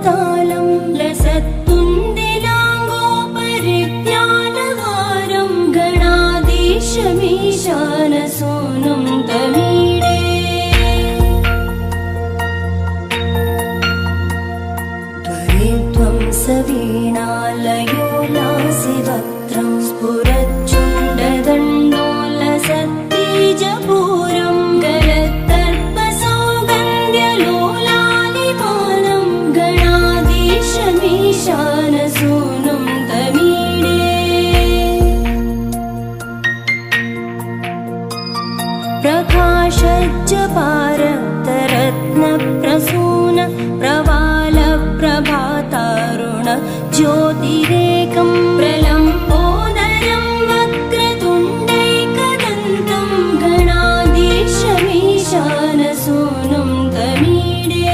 तालं लसत्तुन्दिलाङ्गोपरिज्ञानहारं गणाधीशमीशानसूनुं तमीडे त्वरित्वं सवीणालयो लासिवक्त्रं स्फुरच्चुण्डदण्डोलसत्तेजपूरं गलत्तर्पसौगन्ध्यलोलालिमानं गणाधीशमीशानसूनुं तमीडे प्रकाशज्जपारक्तरत्नप्रसून प्रवालप्रभातारुण ज्योतिरेकं प्रलम्बोदरं वक्रतुण्डैकदन्तं गणाधीशमीशानसूनुं तमीडे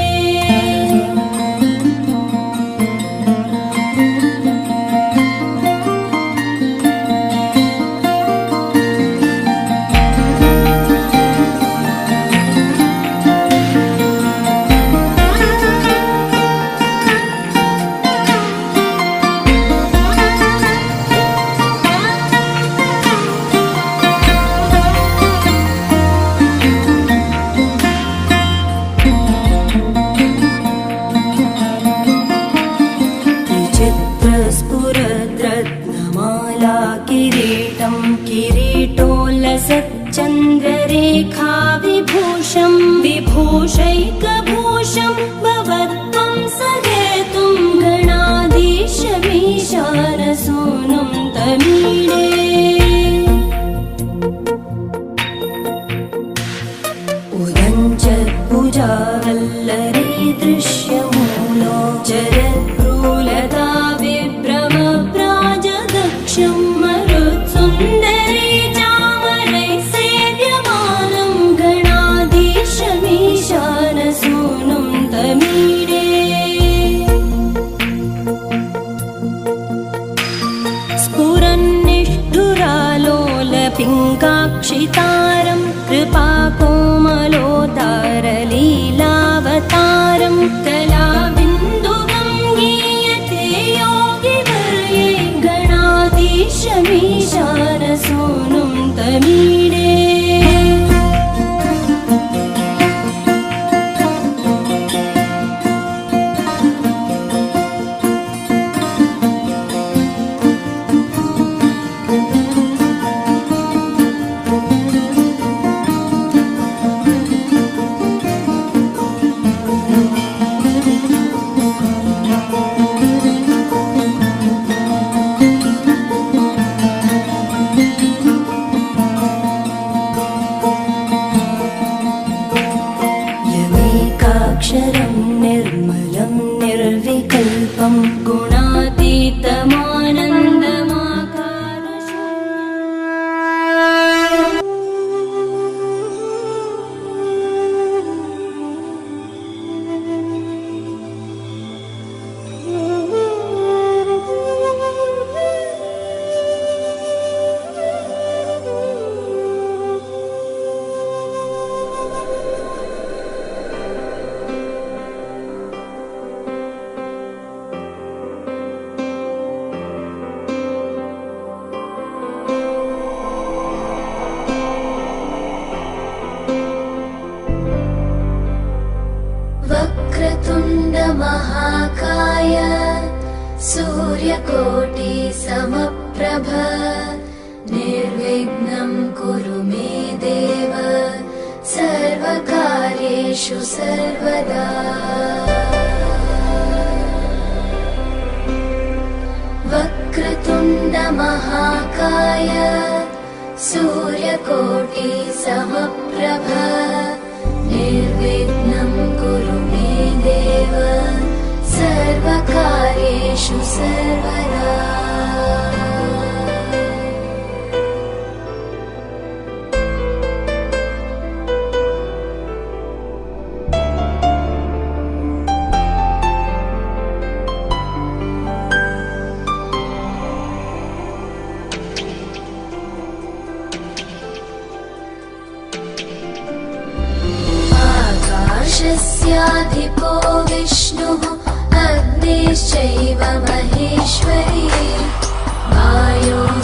विचित्रस्फुरद्रत्नमाला किरीटं किरीटोल्लसच्चन्द्ररेखा विभूषं विभूषैकभूषं भवत्वं सहेतुं गणाधीशमीशानसूनुं तमीडे उदञ्चत्भुजावल्लरी दृश्यमूलो जरत्प्रूलता विभ्रमप्राजदक्षं मरुत्सुन्दरी चामरैः सेव्यमानं गणाधीशमीशानसूनुं तमीडे स्फुरन्निष्ठुरालोलपिङ्गाक्षितारं कृपाकोमलोतारलीलावतारं कलाबिन्दुगं गीयते योगिवर्ये गणाधीशमीशानसूनुं तमीडे यमेकाक्षरं निर्मलं निर्विकल्पं वक्रतुण्डमहाकाय सूर्यकोटि समप्रभ निर्विघ्नं कुरु मे देव सर्वकार्येषु सर्वदा वक्रतुण्डमहाकाय सूर्यकोटि समप्रभ निर्विघ्नं कुरु मे देव सर्वकार्येषु सर्वदा आकाशस्याधिपो विष्णुः अग्निश्चैव महेश्वरी वायुः